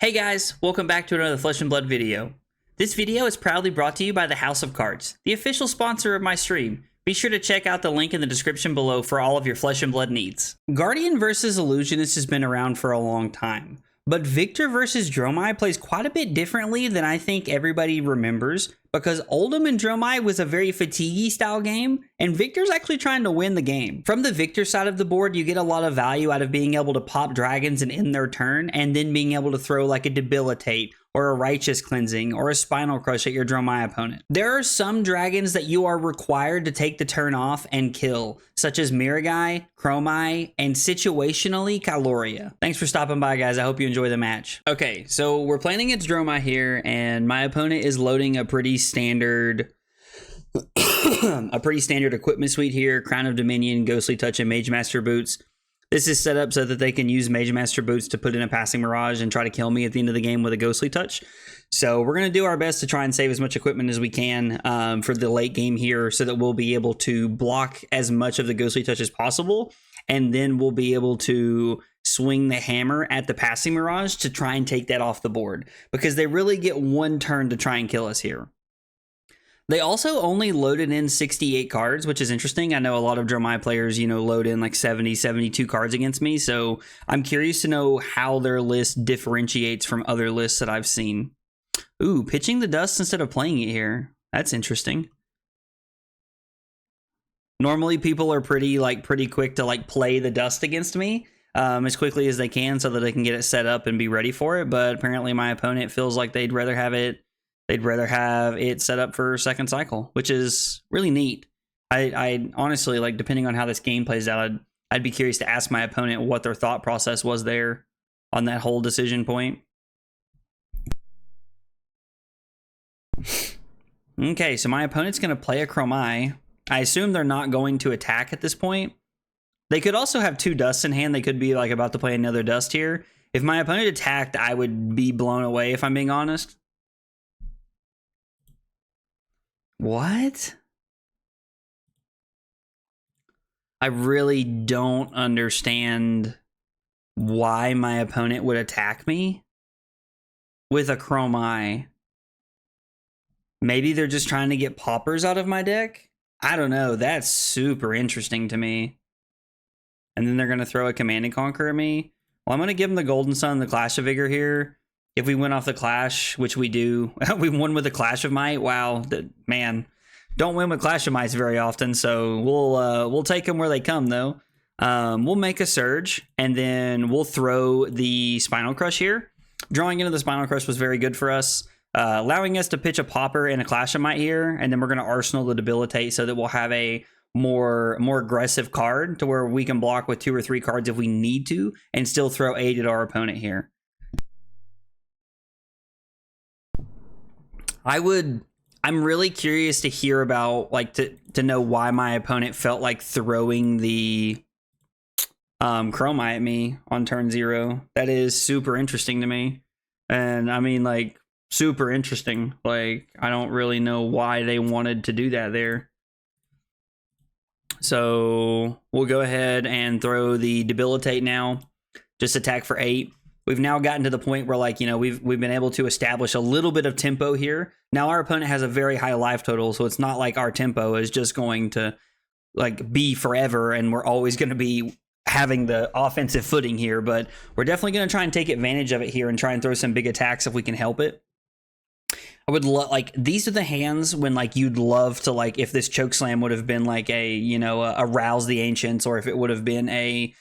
Hey guys, welcome back to another Flesh and Blood video. This video is proudly brought to you by the House of Cards, the official sponsor of my stream. Be sure to check out the link in the description below for all of your Flesh and Blood needs. Guardian vs Illusionist has been around for a long time, but Victor vs Dromai plays quite a bit differently than I think everybody remembers, because Oldhim and Dromai was a very fatiguey style game, and Victor's actually trying to win the game. From the Victor side of the board, you get a lot of value out of being able to pop dragons and end their turn, and then being able to throw like a Debilitate, or a Righteous Cleansing, or a Spinal Crush at your Dromai opponent. There are some dragons that you are required to take the turn off and kill, such as Miragai, Chromai, and situationally Caloria. Thanks for stopping by, guys. I hope you enjoy the match. Okay, so we're playing against Dromai here, and my opponent is loading a pretty standard equipment suite here: Crown of Dominion, Ghostly Touch, and Mage Master Boots. This is set up so that they can use Mage Master Boots to put in a Passing Mirage and try to kill me at the end of the game with a Ghostly Touch. So we're going to do our best to try and save as much equipment as we can for the late game here, so that we'll be able to block as much of the Ghostly Touch as possible, and then we'll be able to swing the hammer at the Passing Mirage to try and take that off the board, because they really get one turn to try and kill us here. They also only loaded in 68 cards, which is interesting. I know a lot of Dromai players, load in like 70, 72 cards against me. So I'm curious to know how their list differentiates from other lists that I've seen. Ooh, pitching the dust instead of playing it here. That's interesting. Normally people are pretty quick to play the dust against me as quickly as they can, so that they can get it set up and be ready for it. But apparently my opponent feels like they'd rather have it set up for second cycle, which is really neat. I honestly, depending on how this game plays out, I'd be curious to ask my opponent what their thought process was there on that whole decision point. Okay, so my opponent's going to play a Chromai. I assume they're not going to attack at this point. They could also have two dusts in hand. They could be about to play another dust here. If my opponent attacked, I would be blown away, if I'm being honest. What? I really don't understand why my opponent would attack me with a Chromai. Maybe they're just trying to get poppers out of my deck? I don't know. That's super interesting to me. And then they're going to throw a Command and Conquer at me. Well, I'm going to give them the Golden Sun, the Clash of Vigor here. If we win off the Clash, which we do, we won with the Clash of Might. Wow, man, don't win with Clash of Mights very often. So we'll take them where they come, though. We'll make a Surge, and then we'll throw the Spinal Crush here. Drawing into the Spinal Crush was very good for us, allowing us to pitch a Popper and a Clash of Might here, and then we're going to Arsenal the Debilitate, so that we'll have a more aggressive card to where we can block with 2 or 3 cards if we need to, and still throw 8 at our opponent here. I'm really curious to hear about, to know why my opponent felt like throwing the Chromai at me on turn 0. That is super interesting to me. And I mean, super interesting. I don't really know why they wanted to do that there. So we'll go ahead and throw the Debilitate now. Just attack for 8. We've now gotten to the point where, we've been able to establish a little bit of tempo here. Now our opponent has a very high life total, so it's not like our tempo is just going to be forever and we're always going to be having the offensive footing here. But we're definitely going to try and take advantage of it here and try and throw some big attacks if we can help it. I would these are the hands when you'd love to if this Chokeslam would have been a Rouse the Ancients, or if it would have been a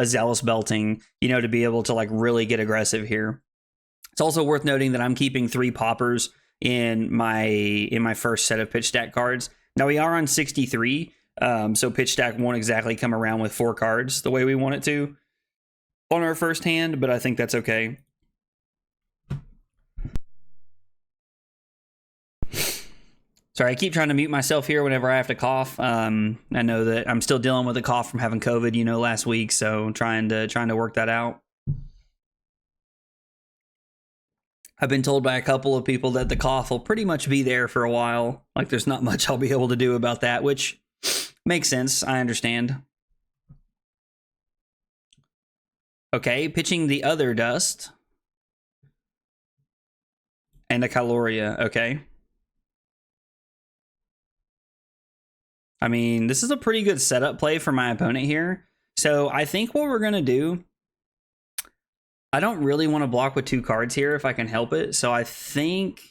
Zealous Belting, to be able to really get aggressive here. It's also worth noting that I'm keeping 3 poppers in my first set of pitch stack cards. Now we are on 63, so pitch stack won't exactly come around with 4 cards the way we want it to on our first hand, but I think that's okay. Sorry, I keep trying to mute myself here whenever I have to cough. I know that I'm still dealing with a cough from having COVID, last week, so trying to work that out. I've been told by a couple of people that the cough will pretty much be there for a while. There's not much I'll be able to do about that, which makes sense. I understand. Okay, pitching the other dust. And a Caloria, okay. I mean, this is a pretty good setup play for my opponent here. So I think what we're going to do, I don't really want to block with 2 cards here if I can help it. So I think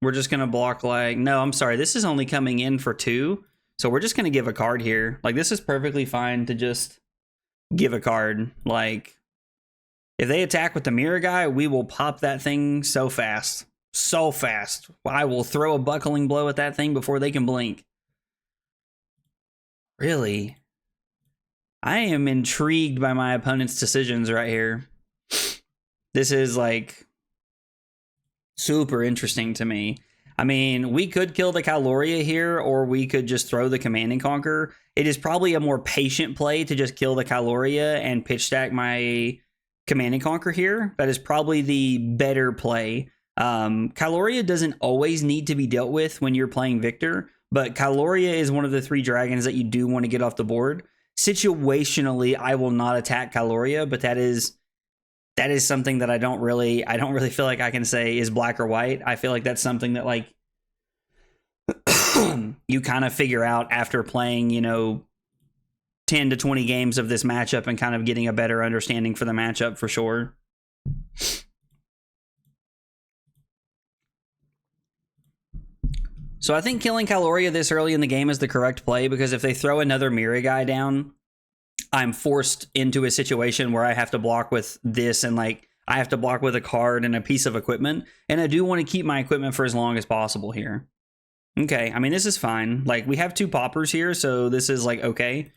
we're just going to block like, no, I'm sorry. This is only coming in for 2. So we're just going to give a card here. Like, this is perfectly fine to just give a card. Like, if they attack with the mirror guy, we will pop that thing so fast. So fast. I will throw a buckling blow at that thing before they can blink. Really? I am intrigued by my opponent's decisions right here. This is like super interesting to me. I mean, we could kill the Caloria here, or we could just throw the Command and Conquer. It is probably a more patient play to just kill the Caloria and pitch stack my Command and Conquer here. That is probably the better play. Caloria doesn't always need to be dealt with when you're playing Victor, but Caloria is one of the 3 dragons that you do want to get off the board. Situationally, I will not attack Caloria, but that is something that I don't really feel like I can say is black or white. I feel like that's something that, like, you kind of figure out after playing, 10 to 20 games of this matchup and kind of getting a better understanding for the matchup for sure. So I think killing Caloria this early in the game is the correct play, because if they throw another mirror guy down, I'm forced into a situation where I have to block with this, and like I have to block with a card and a piece of equipment, and I do want to keep my equipment for as long as possible here. Okay, I mean, this is fine. Like, we have 2 poppers here, so this is like okay.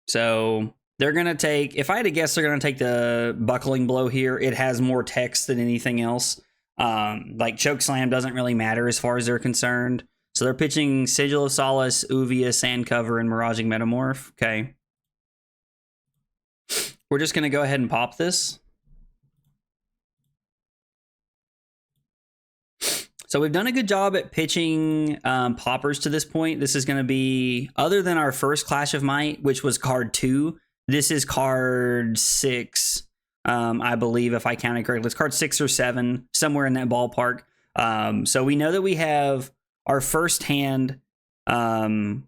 So they're going to take, if I had to guess, they're going to take the buckling blow here. It has more text than anything else. Like, Chokeslam doesn't really matter as far as they're concerned. So they're pitching Sigil of Solace, Uvia, Sandcover, and Miraging Metamorph. Okay. We're just going to go ahead and pop this. So we've done a good job at pitching poppers to this point. This is going to be, other than our first Clash of Might, which was card 2, this is card 6, I believe, if I counted correctly. It's card 6 or 7, somewhere in that ballpark. So we know that we have our first hand. Our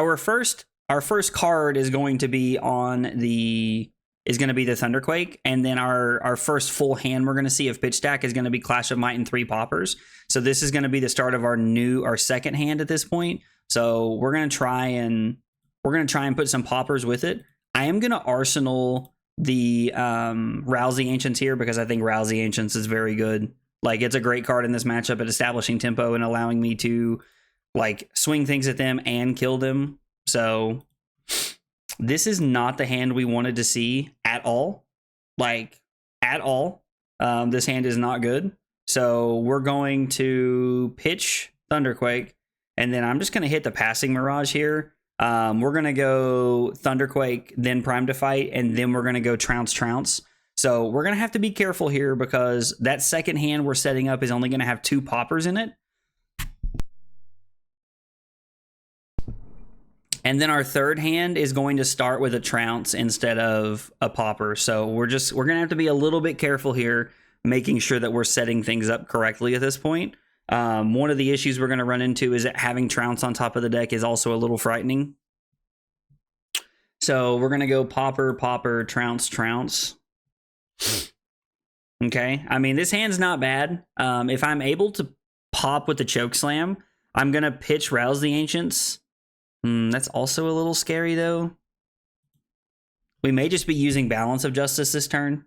first card is going to be the Thunderquake, and then our first full hand we're going to see of pitch stack is going to be Clash of Might and 3 poppers. So this is going to be the start of our second hand at this point. So we're going to try and put some poppers with it. I am going to arsenal the Rouse the Ancients here, because I think Rouse the Ancients is very good. Like, it's a great card in this matchup at establishing tempo and allowing me to, like, swing things at them and kill them. So this is not the hand we wanted to see at all. Like, at all. This hand is not good. So we're going to pitch Thunderquake, and then I'm just going to hit the passing Mirage here. We're going to go Thunderquake, then Prime to Fight, and then we're going to go Trounce. So we're going to have to be careful here, because that second hand we're setting up is only going to have 2 poppers in it. And then our third hand is going to start with a Trounce instead of a popper. So we're going to have to be a little bit careful here, making sure that we're setting things up correctly at this point. One of the issues we're going to run into is that having Trounce on top of the deck is also a little frightening. So we're going to go popper, Trounce. Okay, I mean, this hand's not bad. If I'm able to pop with the Chokeslam, I'm going to pitch Rouse the Ancients. That's also a little scary, though. We may just be using Balance of Justice this turn.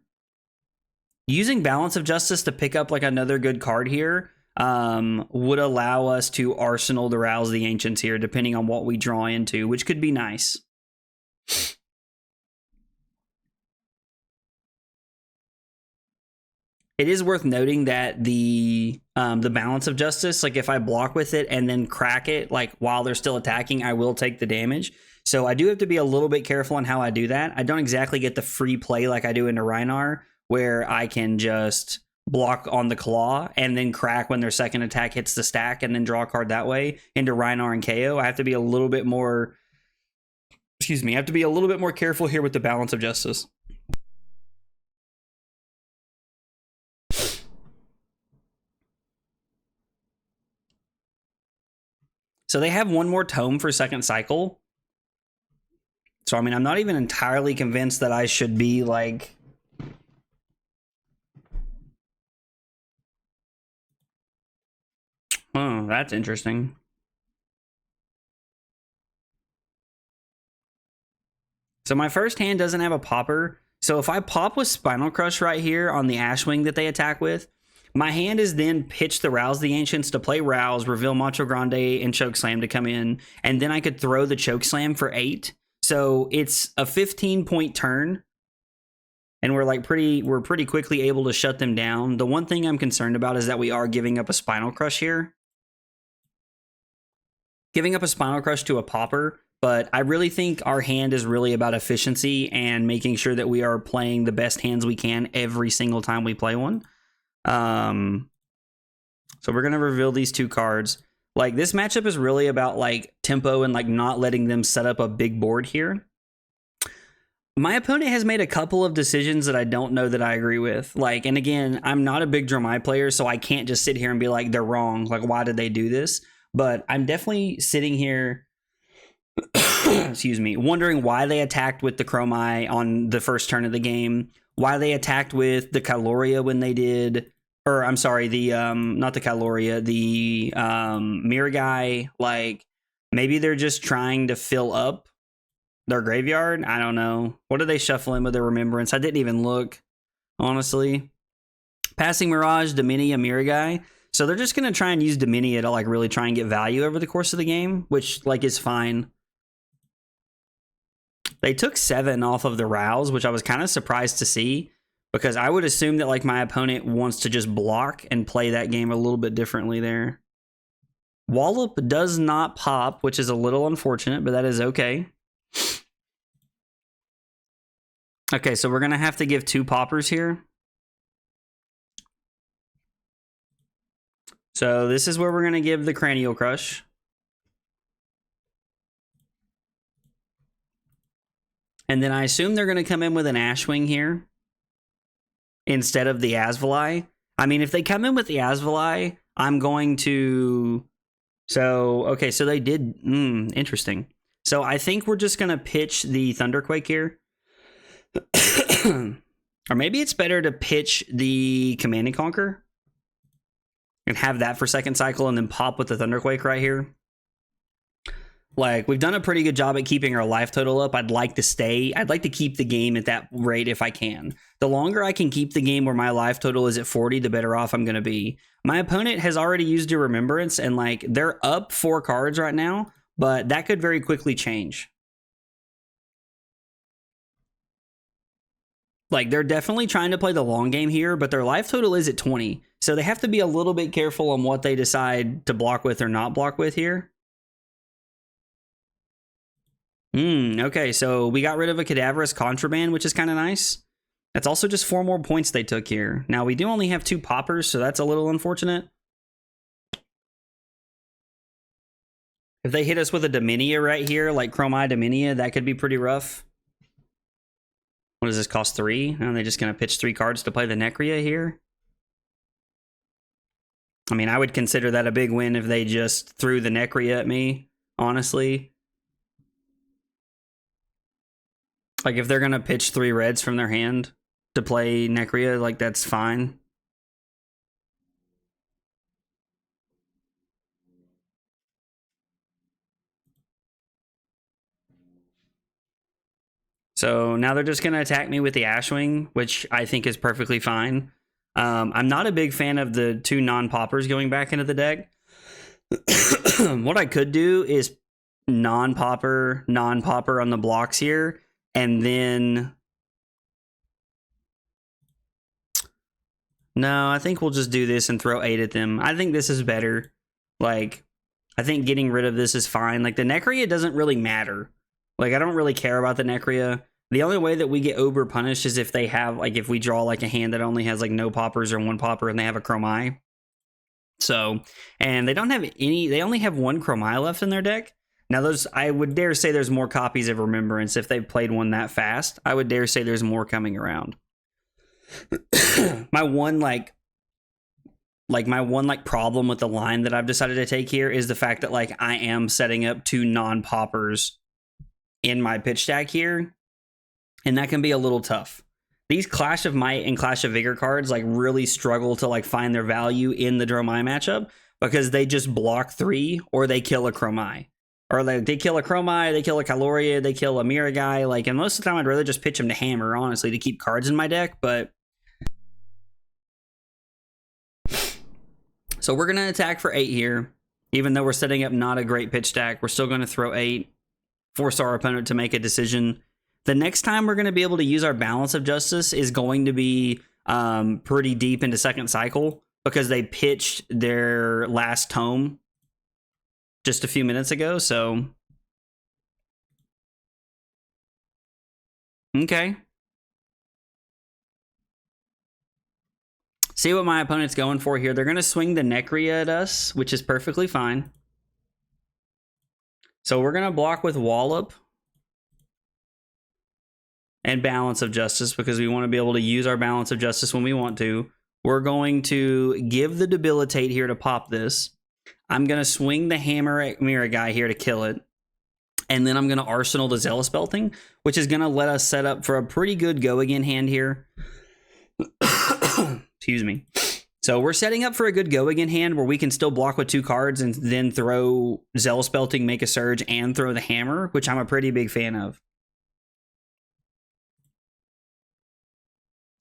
Using Balance of Justice to pick up like another good card here would allow us to arsenal the Rouse the Ancients here, depending on what we draw into, which could be nice. It is worth noting that the Balance of Justice, like if I block with it and then crack it, like while they're still attacking, I will take the damage. So I do have to be a little bit careful on how I do that. I don't exactly get the free play like I do into Rhinar, where I can just block on the Claw and then crack when their second attack hits the stack and then draw a card that way into Rhinar and KO. I have to be a little bit more Excuse me. I have to be a little bit more careful here with the balance of justice. So they have one more tome for second cycle. So, I mean, I'm not even entirely convinced that I should be like... Oh, that's interesting. So my first hand doesn't have a popper. So if I pop with Spinal Crush right here on the Ashwing that they attack with, my hand is then pitch the Rouse the Ancients to play Rouse, reveal Macho Grande and Chokeslam to come in, and then I could throw the Chokeslam for 8. So it's a 15-point turn, and we're pretty quickly able to shut them down. The one thing I'm concerned about is that we are giving up a Spinal Crush here. Giving up a Spinal Crush to a popper, but I really think our hand is really about efficiency and making sure that we are playing the best hands we can every single time we play one. So we're going to reveal these 2 cards. Like, this matchup is really about like tempo and like not letting them set up a big board here. My opponent has made a couple of decisions that I don't know that I agree with. Like, and again, I'm not a big Dromai player, so I can't just sit here and be like, they're wrong. Like, why did they do this? But I'm definitely sitting here, excuse me, wondering why they attacked with the Dromai on the first turn of the game, why they attacked with the Caloria when they did, or I'm sorry, the not the Caloria, the Mirgai. Like, maybe they're just trying to fill up their graveyard. I don't know. What did they shuffle in with their Remembrance? I didn't even look, honestly. Passing Mirage, Dominia, Mirgai. So they're just going to try and use Dominia to like really try and get value over the course of the game, which like is fine. They took 7 off of the Rouse, which I was kind of surprised to see, because I would assume that like my opponent wants to just block and play that game a little bit differently there. Wallop does not pop, which is a little unfortunate, but that is okay. Okay, so we're going to have to give 2 poppers here. So this is where we're going to give the Cranial Crush. And then I assume they're going to come in with an Ashwing here instead of the Asvali. I mean, if they come in with the Asvali, I'm going to... So, okay, so they did... interesting. So I think we're just going to pitch the Thunderquake here. Or maybe it's better to pitch the Command and Conquer and have that for second cycle and then pop with the Thunderquake right here. Like, we've done a pretty good job at keeping our life total up. I'd like to keep the game at that rate if I can. The longer I can keep the game where my life total is at 40, the better off I'm going to be. My opponent has already used a Remembrance, and like, they're up 4 cards right now, but that could very quickly change. Like, they're definitely trying to play the long game here, but their life total is at 20. So they have to be a little bit careful on what they decide to block with or not block with here. Okay, so we got rid of a Cadaverous Contraband, which is kind of nice. That's also just 4 more points they took here. Now, we do only have 2 poppers, so that's a little unfortunate. If they hit us with a Dominia right here, like Dromai Dominia, that could be pretty rough. What does this cost? 3? Are they just going to pitch 3 cards to play the Necria here? I mean, I would consider that a big win if they just threw the Necria at me, honestly. Like, if they're going to pitch 3 reds from their hand to play Necria, like, that's fine. So now they're just going to attack me with the Ashwing, which I think is perfectly fine. I'm not a big fan of the 2 non-poppers going back into the deck. What I could do is non-popper on the blocks here, and then... No, I think we'll just do this and throw 8 at them. I think this is better. Like, I think getting rid of this is fine. Like, the Necria doesn't really matter. Like, I don't really care about the Necria. The only way that we get Uber punished is if they have, like, if we draw, like, a hand that only has, like, no poppers or 1 popper and they have a Dromai. So, and they don't have any, they only have 1 Dromai left in their deck. Now those, I would dare say there's more copies of Remembrance if they've played one that fast. I would dare say there's more coming around. My one problem with the line that I've decided to take here is the fact that like I am setting up 2 non-poppers in my pitch stack here, and that can be a little tough. These Clash of Might and Clash of Vigor cards like really struggle to like find their value in the Dromai matchup because they just block 3 or they kill a Chromai. Or like they kill a Chromai, they kill a Caloria, they kill a Mira guy. Like, and most of the time I'd rather just pitch them to Hammer, honestly, to keep cards in my deck, but so we're going to attack for 8 here. Even though we're setting up not a great pitch stack, we're still going to throw 8, force our opponent to make a decision. The next time we're going to be able to use our Balance of Justice is going to be pretty deep into second cycle because they pitched their last tome just a few minutes ago, so okay. See what my opponent's going for here. They're going to swing the Necria at us, which is perfectly fine. So we're going to block with Wallop and Balance of Justice because we want to be able to use our Balance of Justice when we want to. We're going to give the Debilitate here to pop this. I'm going to swing the Hammer at Mira guy here to kill it. And then I'm going to Arsenal the Zealous Belting, which is going to let us set up for a pretty good go again hand here. Excuse me. So we're setting up for a good go again hand where we can still block with 2 cards and then throw Zealous Belting, make a surge, and throw the Hammer, which I'm a pretty big fan of.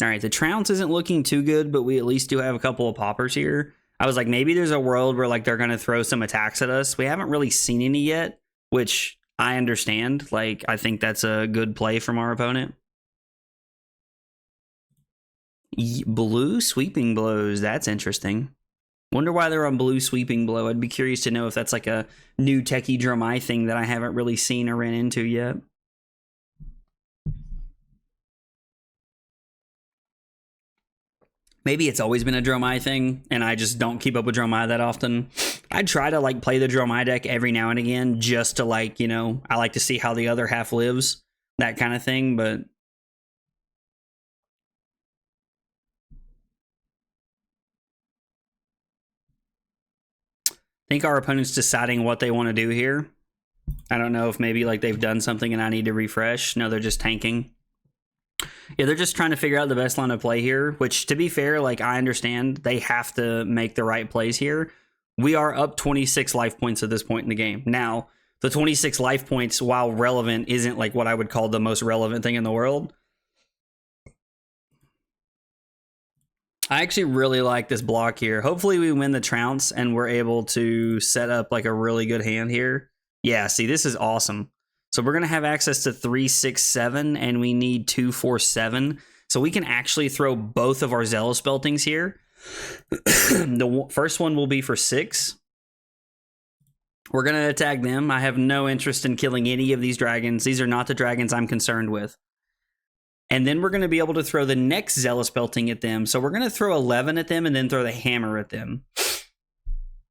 All right, the Trounce isn't looking too good, but we at least do have a couple of poppers here. I was like, maybe there's a world where like they're going to throw some attacks at us. We haven't really seen any yet, which I understand. Like, I think that's a good play from our opponent. Blue Sweeping Blows. That's interesting. Wonder why they're on Blue Sweeping Blow. I'd be curious to know if that's like a new techie Dromai thing that I haven't really seen or ran into yet. Maybe it's always been a Dromai thing, and I just don't keep up with Dromai that often. I try to like play the Dromai deck every now and again, just to like, you know, I like to see how the other half lives, that kind of thing, but I think our opponent's deciding what they want to do here. I don't know if maybe like they've done something and I need to refresh. No, they're just tanking. Yeah, they're just trying to figure out the best line of play here, which, to be fair, like, I understand they have to make the right plays here. We are up 26 life points at this point in the game. Now, the 26 life points, while relevant, isn't like what I would call the most relevant thing in the world. I actually really like this block here. Hopefully we win the Trounce and we're able to set up like a really good hand here. Yeah, see, this is awesome. So we're going to have access to 3, 6, 7, and we need 2, 4, 7. So we can actually throw both of our Zealous Beltings here. The first one will be for 6. We're going to attack them. I have no interest in killing any of these dragons. These are not the dragons I'm concerned with. And then we're going to be able to throw the next Zealous Belting at them. So we're going to throw 11 at them and then throw the Hammer at them.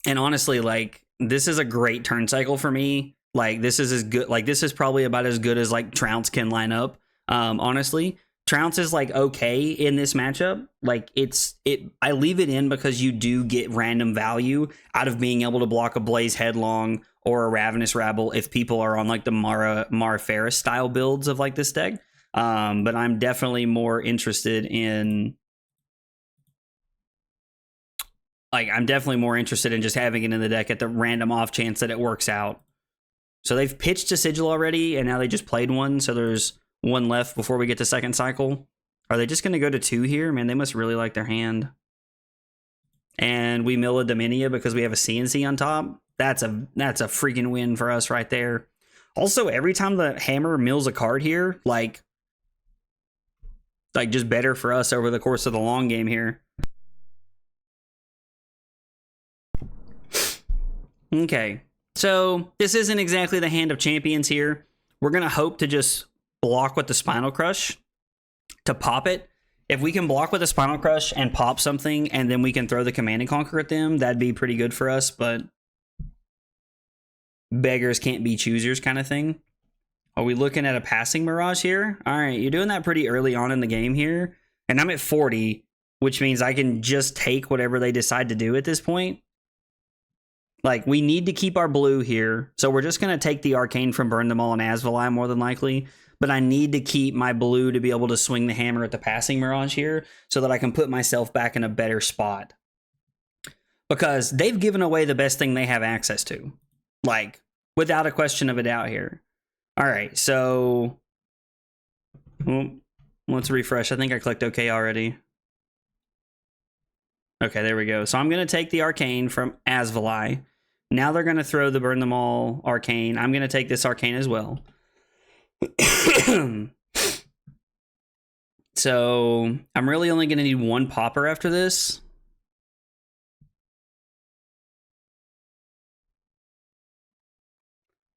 And honestly, like, this is a great turn cycle for me. Like, this is as good, like, this is probably about as good as, like, Trounce can line up. Honestly, Trounce is, like, okay in this matchup. Like, I leave it in because you do get random value out of being able to block a Blaze Headlong or a Ravenous Rabble if people are on, like, the Mara Ferris style builds of, like, this deck. But I'm definitely more interested in... Like, I'm definitely more interested in just having it in the deck at the random off chance that it works out. So they've pitched a Sigil already, and now they just played one, so there's one left before we get to second cycle. Are they just going to go to 2 here? Man, they must really like their hand. And we mill a Dominia because we have a CNC on top. That's a freaking win for us right there. Also, every time the Hammer mills a card here, like just better for us over the course of the long game here. Okay. So this isn't exactly the hand of champions here. We're going to hope to just block with the Spinal Crush to pop it. If we can block with the Spinal Crush and pop something, and then we can throw the Command and Conquer at them, that'd be pretty good for us. But beggars can't be choosers kind of thing. Are we looking at a passing Mirage here? All right, you're doing that pretty early on in the game here. And I'm at 40, which means I can just take whatever they decide to do at this point. Like, we need to keep our blue here. So we're just going to take the Arcane from Burn Them All and Asvali more than likely. But I need to keep my blue to be able to swing the hammer at the passing Mirage here so that I can put myself back in a better spot. Because they've given away the best thing they have access to. Like, without a question of a doubt here. All right, so let's refresh. I think I clicked OK already. Okay, there we go. So I'm going to take the Arcane from Asvali. Now they're going to throw the Burn Them All Arcane. I'm going to take this Arcane as well. So I'm really only going to need one popper after this.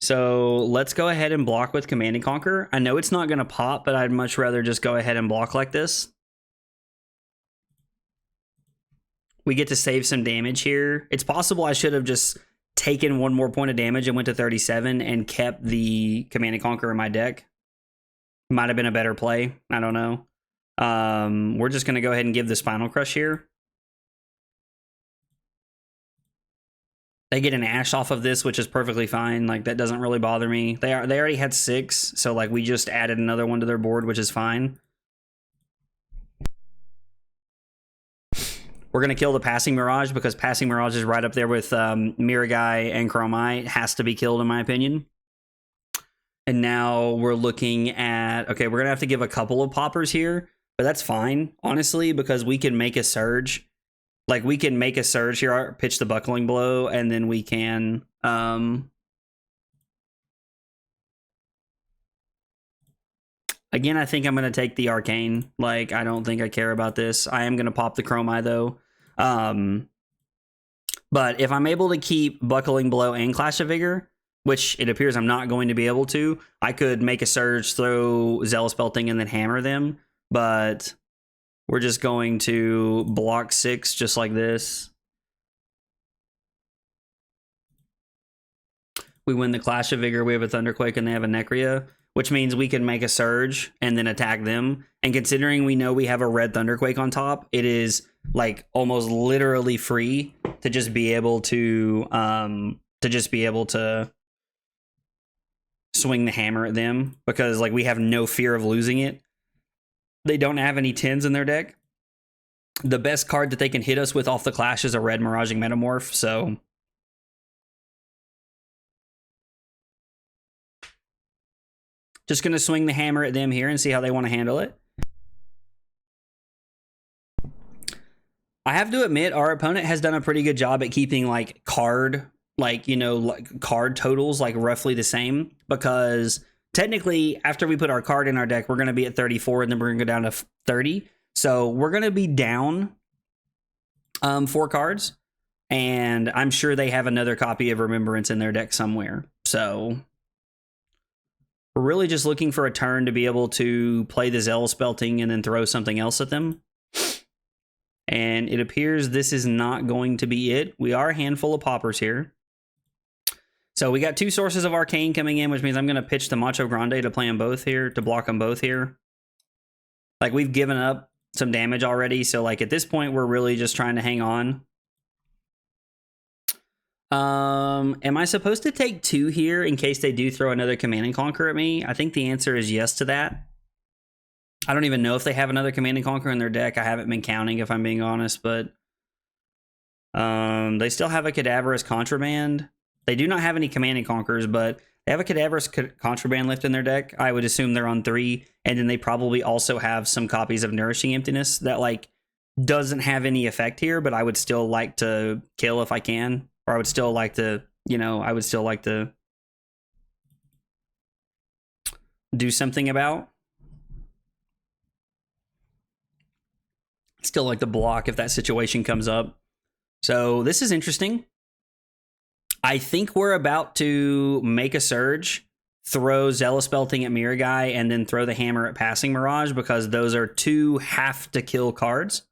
So let's go ahead and block with Command and Conquer. I know it's not going to pop, but I'd much rather just go ahead and block like this. We get to save some damage here. It's possible I should have just taken one more point of damage and went to 37 and kept the Command and Conquer in my deck. Might have been a better play. I don't know. We're just going to go ahead and give the Spinal Crush here. They get an Ash off of this, which is perfectly fine. Like, that doesn't really bother me. They already had 6, so like we just added another one to their board, which is fine. We're going to kill the Passing Mirage because Passing Mirage is right up there with Miragai and Dromai. It has to be killed, in my opinion. And now we're looking at... Okay, we're going to have to give a couple of poppers here, but that's fine, honestly, because we can make a Surge. Like, we can make a Surge here, pitch the Buckling Blow, and then we can... Again, I think I'm going to take the Arcane. Like, I don't think I care about this. I am going to pop the Dromai, though. But if I'm able to keep Buckling Blow and Clash of Vigor, which it appears I'm not going to be able to, I could make a Surge, throw Zealous Belting, and then hammer them. But... we're just going to block 6 just like this. We win the Clash of Vigor. We have a Thunderquake and they have a Necria, which means we can make a Surge and then attack them. And considering we know we have a red Thunderquake on top, it is like almost literally free to just be able to swing the hammer at them because like we have no fear of losing it. They don't have any 10s in their deck. The best card that they can hit us with off the Clash is a red Miraging Metamorph, so... just going to swing the hammer at them here and see how they want to handle it. I have to admit, our opponent has done a pretty good job at keeping, like, card totals, like, roughly the same, because... technically, after we put our card in our deck, we're going to be at 34, and then we're going to go down to 30. So we're going to be down 4 cards, and I'm sure they have another copy of Remembrance in their deck somewhere. So we're really just looking for a turn to be able to play the Zealous Belting and then throw something else at them. And it appears this is not going to be it. We are a handful of poppers here. So we got 2 sources of Arcane coming in, which means I'm going to pitch the Macho Grande to play them both here, to block them both here. Like, we've given up some damage already, so, like, at this point, we're really just trying to hang on. Am I supposed to take 2 here in case they do throw another Command and Conquer at me? I think the answer is yes to that. I don't even know if they have another Command and Conquer in their deck. I haven't been counting, if I'm being honest, but... they still have a Cadaverous Contraband. They do not have any Command and Conquers, but they have a Cadaverous Contraband left in their deck. I would assume they're on 3, and then they probably also have some copies of Nourishing Emptiness that, like, doesn't have any effect here, but I would still like to kill if I can, or I would still like to, you know, I would still like to do something about. Still like to block if that situation comes up. So this is interesting. I think we're about to make a Surge, throw Zealous Belting at Miragai, and then throw the hammer at Passing Mirage, because those are 2 have-to-kill cards.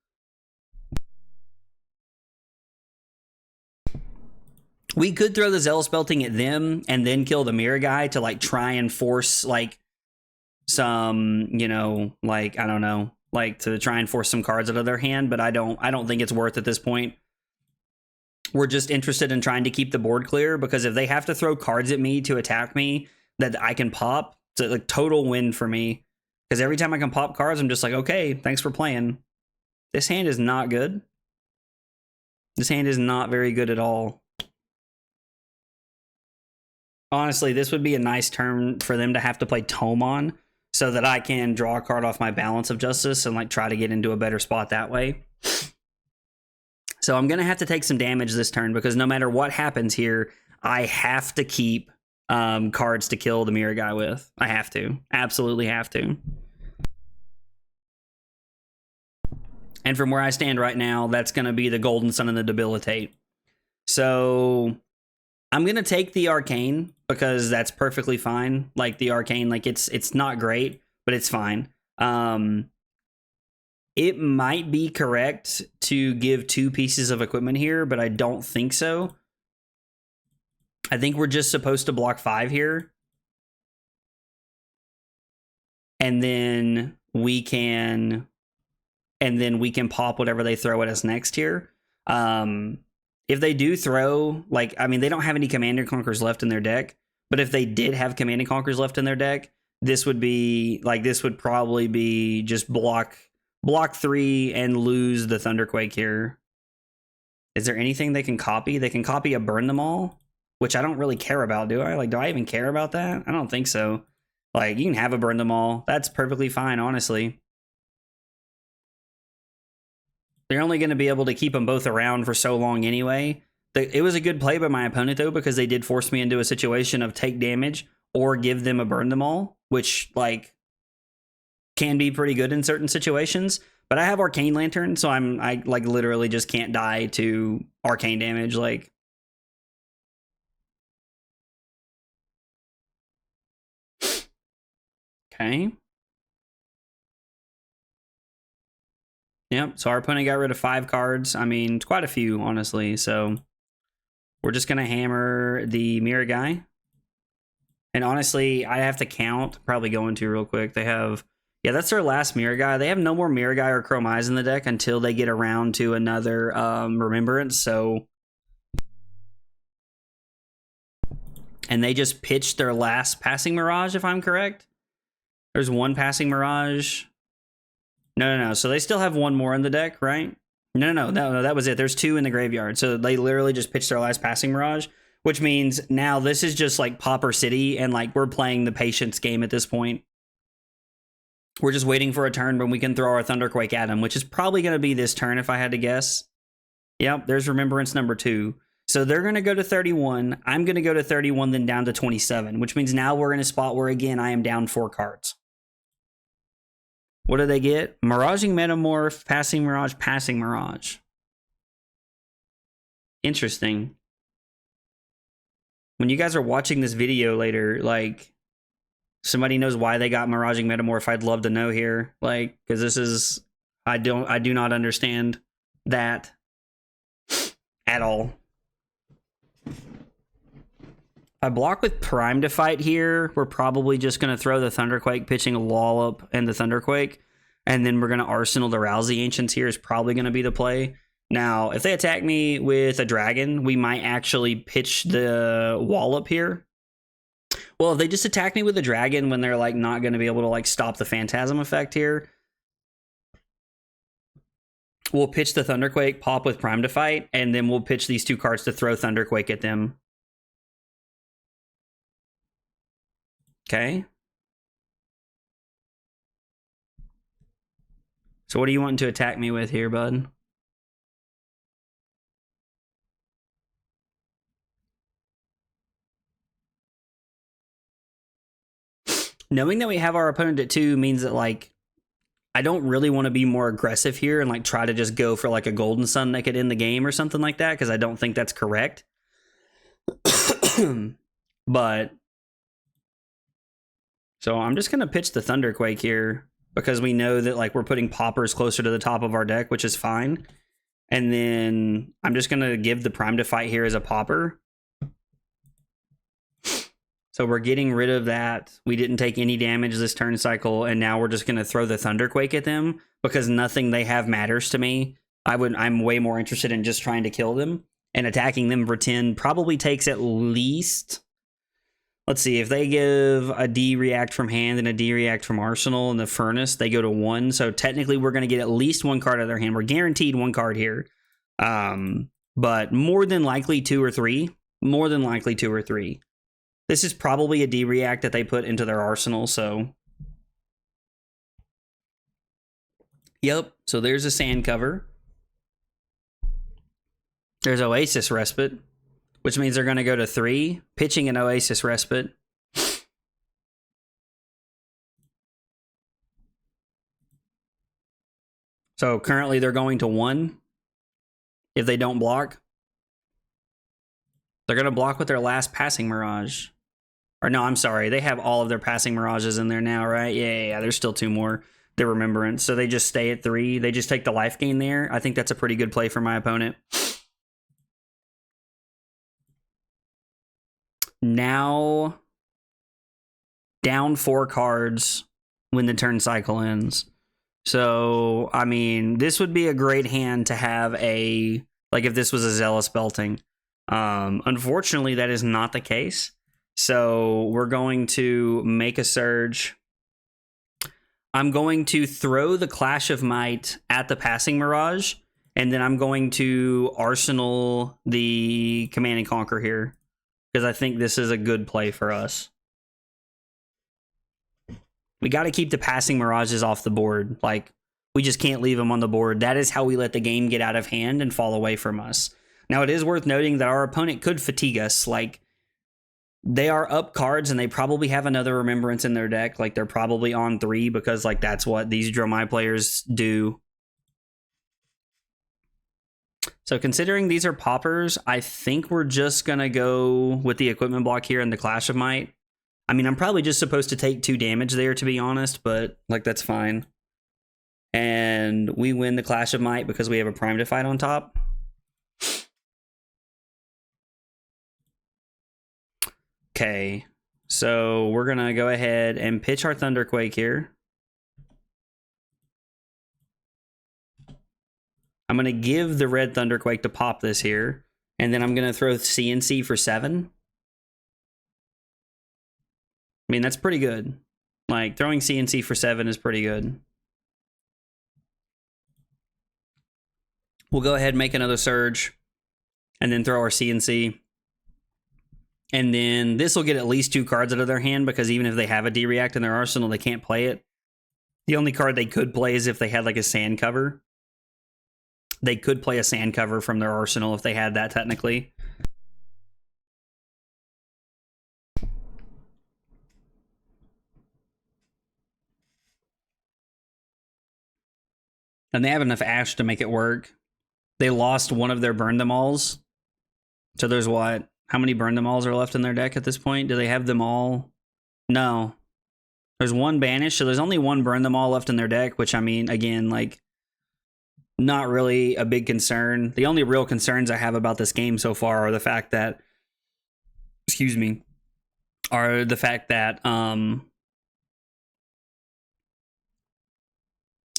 We could throw the Zealous Belting at them and then kill the mirror guy to like try and force like some, you know, like, I don't know, like to try and force some cards out of their hand, but I don't think it's worth at this point. We're just interested in trying to keep the board clear, because if they have to throw cards at me to attack me that I can pop, it's a like, total win for me. Because every time I can pop cards, I'm just like, okay, thanks for playing. This hand is not good. This hand is not very good at all. Honestly, this would be a nice turn for them to have to play Tome on, so that I can draw a card off my Balance of Justice and like try to get into a better spot that way. So I'm going to have to take some damage this turn, because no matter what happens here, I have to keep cards to kill the mirror guy with. I have to. Absolutely have to. And from where I stand right now, that's going to be the Golden Sun and the Debilitate. So I'm going to take the Arcane, because that's perfectly fine. Like the Arcane, like it's not great, but it's fine. It might be correct to give 2 pieces of equipment here, but I don't think so. I think we're just supposed to block 5 here. And then we can pop whatever they throw at us next here. If they do throw, like, I mean, they don't have any Command and Conquers left in their deck, but if they did have Command and Conquers left in their deck, this would be, like, this would probably be just block 3 and lose the Thunderquake here. Is there anything they can copy? They can copy a Burn Them All, which I don't really care about, do I? Like, do I even care about that? I don't think so. Like, you can have a Burn Them All. That's perfectly fine, honestly. They're only going to be able to keep them both around for so long anyway. It was a good play by my opponent, though, because they did force me into a situation of take damage or give them a Burn Them All, which, like, can be pretty good in certain situations. But I have Arcane Lantern, so I like literally just can't die to arcane damage. Like, okay. Yep, so our opponent got rid of 5 cards. I mean, it's quite a few, honestly. So we're just going to hammer the mirror guy. And honestly, I have to count. Probably going to real quick. They have... Yeah, that's their last mirror guy. They have no more mirror guy or Chrome Eyes in the deck until they get around to another Remembrance. So... And they just pitched their last Passing Mirage, if I'm correct. There's 1 Passing Mirage... No. So they still have 1 more in the deck, right? No. That was it. There's 2 in the graveyard. So they literally just pitched their last Passing Mirage, which means now this is just like Pauper City, and like we're playing the patience game at this point. We're just waiting for a turn when we can throw our Thunderquake at them, which is probably going to be this turn if I had to guess. Yep, there's Remembrance number 2. So they're going to go to 31. I'm going to go to 31, then down to 27, which means now we're in a spot where, again, I am down 4 cards. What do they get? Miraging Metamorph, Passing Mirage, Passing Mirage. Interesting. When you guys are watching this video later, like, somebody knows why they got Miraging Metamorph, I'd love to know here. Like, because this is... I do not understand that at all. I block with Prime to fight here. We're probably just going to throw the Thunderquake, pitching a Wallop and the Thunderquake. And then we're going to Arsenal the Rouse the Ancients here is probably going to be the play. Now, if they attack me with a Dragon, we might actually pitch the Wallop here. Well, if they just attack me with a Dragon when they're like not going to be able to like stop the Phantasm effect here, we'll pitch the Thunderquake, pop with Prime to fight, and then we'll pitch these 2 cards to throw Thunderquake at them. Okay. So what do you want to attack me with here, bud? Knowing that we have our opponent at 2 means that, like, I don't really want to be more aggressive here and, like, try to just go for, like, a Golden Sun that could end the game or something like that, because I don't think that's correct. But... So I'm just going to pitch the Thunderquake here, because we know that, like, we're putting poppers closer to the top of our deck, which is fine. And then I'm just going to give the Prime to fight here as a popper. So we're getting rid of that. We didn't take any damage this turn cycle, and now we're just going to throw the Thunderquake at them because nothing they have matters to me. I'm way more interested in just trying to kill them, and attacking them for 10 probably takes at least... Let's see, if they give a D-React from hand and a D-React from Arsenal in the Furnace, they go to 1. So technically we're going to get at least 1 card out of their hand. We're guaranteed 1 card here. But more than likely 2 or 3. More than likely 2 or 3. This is probably a D-React that they put into their arsenal, so... Yep, so there's a Sand Cover. There's Oasis Respite, which means they're going to go to 3, pitching an Oasis Respite. So currently they're going to 1 if they don't block. They're going to block with their last Passing Mirage. Or no, I'm sorry. They have all of their Passing Mirages in there now, right? Yeah. There's still 2 more. Their Remembrance. So they just stay at 3. They just take the life gain there. I think that's a pretty good play for my opponent. Now, down 4 cards when the turn cycle ends. So, I mean, this would be a great hand to have a, like if this was a Zealous Belting. Unfortunately, that is not the case. So, we're going to make a Surge. I'm going to throw the Clash of Might at the Passing Mirage, and then I'm going to Arsenal the Command and Conquer here. Because I think this is a good play for us. We got to keep the Passing Mirages off the board. Like, we just can't leave them on the board. That is how we let the game get out of hand and fall away from us. Now, it is worth noting that our opponent could fatigue us. Like, they are up cards, and they probably have another Remembrance in their deck. Like, they're probably on 3, because, like, that's what these Dromai players do. So considering these are poppers, I think we're just going to go with the equipment block here and the Clash of Might. I mean, I'm probably just supposed to take 2 damage there, to be honest, but, like, that's fine. And we win the Clash of Might because we have a Prime to fight on top. Okay, so we're going to go ahead and pitch our Thunderquake here. I'm going to give the red Thunderquake to pop this here, and then I'm going to throw CNC for 7. I mean, that's pretty good. Like, throwing CNC for 7 is pretty good. We'll go ahead and make another Surge, and then throw our CNC. And then this will get at least 2 cards out of their hand, because even if they have a D-React in their arsenal, they can't play it. The only card they could play is if they had, like, a Sand Cover. They could play a Sand Cover from their arsenal if they had that, technically. And they have enough Ash to make it work. They lost one of their Burn Them Alls. So there's what? How many Burn Them Alls are left in their deck at this point? Do they have them all? No. There's 1 Banish, so there's only 1 Burn Them All left in their deck, which, I mean, again, like, not really a big concern. The only real concerns I have about this game so far are the fact that,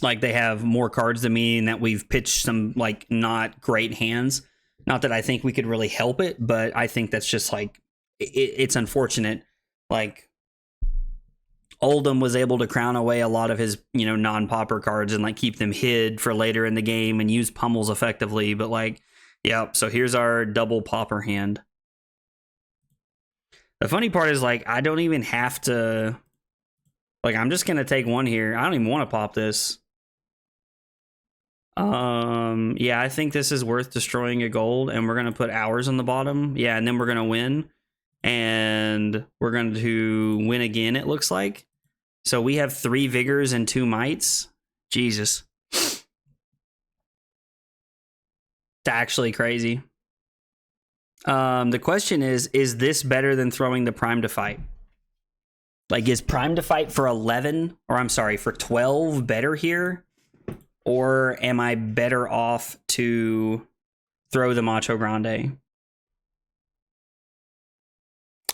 like, they have more cards than me, and that we've pitched some, like, not great hands. Not that I think we could really help it, but I think that's just, like, it's unfortunate. Like, Oldhim was able to crown away a lot of his, you know, non-popper cards and, like, keep them hid for later in the game and use Pummels effectively. But, like, yeah, so here's our double popper hand. The funny part is, like, I don't even have to... Like, I'm just going to take 1 here. I don't even want to pop this. Yeah, I think this is worth destroying a gold, and we're going to put ours on the bottom. Yeah, and then we're going to win. And we're going to win again, it looks like. So we have 3 Vigors and 2 Mights. Jesus. It's actually crazy. The question is this better than throwing the Prime to fight? Like, is Prime to fight for 11, or I'm sorry, for 12 better here? Or am I better off to throw the Macho Grande?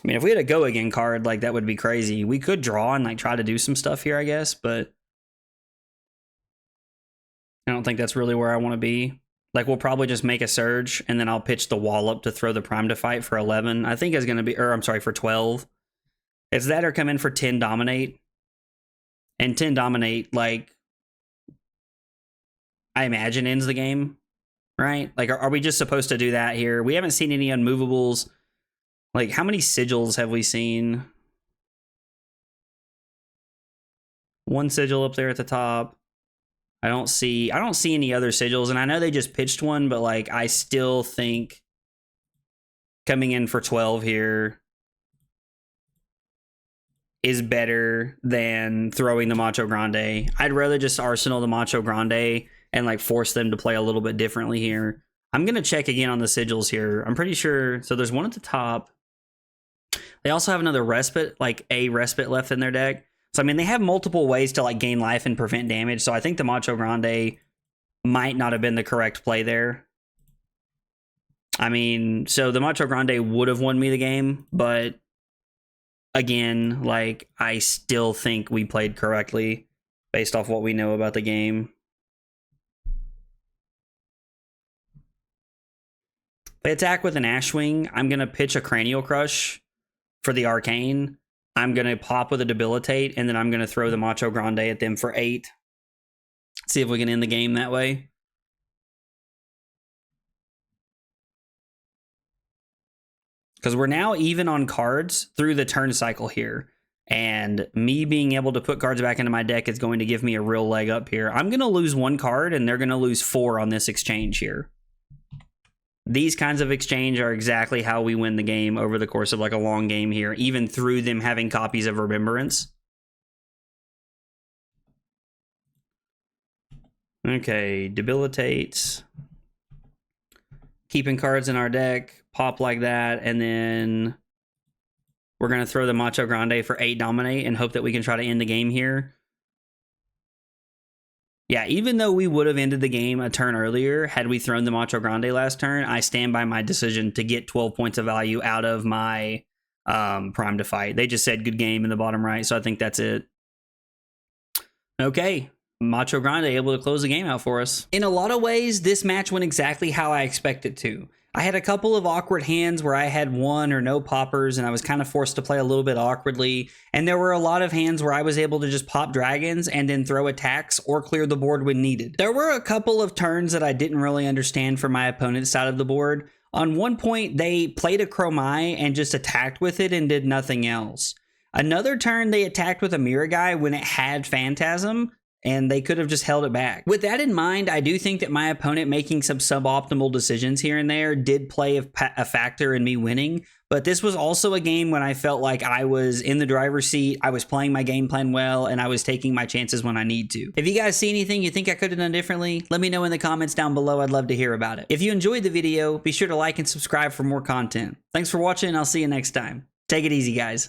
I mean, if we had a go again card, like that would be crazy. We could draw and like try to do some stuff here, I guess, but I don't think that's really where I want to be. Like, we'll probably just make a surge, and then I'll pitch the Wallop to throw the Prime to fight for 11. I think is going to be, or I'm sorry, for 12. It's that or come in for 10 Dominate. And 10 Dominate, like, I imagine ends the game, right? Like, are we just supposed to do that here? We haven't seen any unmovables. Like, how many sigils have we seen? One sigil up there at the top. I don't see any other sigils, and I know they just pitched one, but like I still think coming in for 12 here is better than throwing the Macho Grande. I'd rather just arsenal the Macho Grande and like force them to play a little bit differently here. I'm gonna check again on the sigils here. I'm pretty sure, so there's one at the top. They also have another respite, like a respite left in their deck. So, I mean, they have multiple ways to, like, gain life and prevent damage. So, I think the Macho Grande might not have been the correct play there. I mean, so the Macho Grande would have won me the game. But, again, like, I still think we played correctly based off what we know about the game. If they attack with an Ashwing, I'm going to pitch a Cranial Crush for the Arcane. I'm going to pop with a Debilitate, and then I'm going to throw the Macho Grande at them for 8. See if we can end the game that way. Because we're now even on cards through the turn cycle here. And me being able to put cards back into my deck is going to give me a real leg up here. I'm going to lose 1 card, and they're going to lose 4 on this exchange here. These kinds of exchange are exactly how we win the game over the course of like a long game here, even through them having copies of Remembrance. Okay, Debilitates. Keeping cards in our deck, pop like that, and then we're going to throw the Macho Grande for 8 Dominate and hope that we can try to end the game here. Yeah, even though we would have ended the game a turn earlier, had we thrown the Macho Grande last turn, I stand by my decision to get 12 points of value out of my Prime to fight. They just said good game in the bottom right, so I think that's it. Okay, Macho Grande able to close the game out for us. In a lot of ways, this match went exactly how I expected it to. I had a couple of awkward hands where I had 1 or no poppers, and I was kind of forced to play a little bit awkwardly. And there were a lot of hands where I was able to just pop dragons and then throw attacks or clear the board when needed. There were a couple of turns that I didn't really understand from my opponent's side of the board. On one point, they played a Dromai and just attacked with it and did nothing else. Another turn, they attacked with a Mirror Guy when it had Phantasm, and they could have just held it back. With that in mind, I do think that my opponent making some suboptimal decisions here and there did play a factor in me winning, but this was also a game when I felt like I was in the driver's seat, I was playing my game plan well, and I was taking my chances when I need to. If you guys see anything you think I could have done differently, let me know in the comments down below. I'd love to hear about it. If you enjoyed the video, be sure to like and subscribe for more content. Thanks for watching, and I'll see you next time. Take it easy, guys.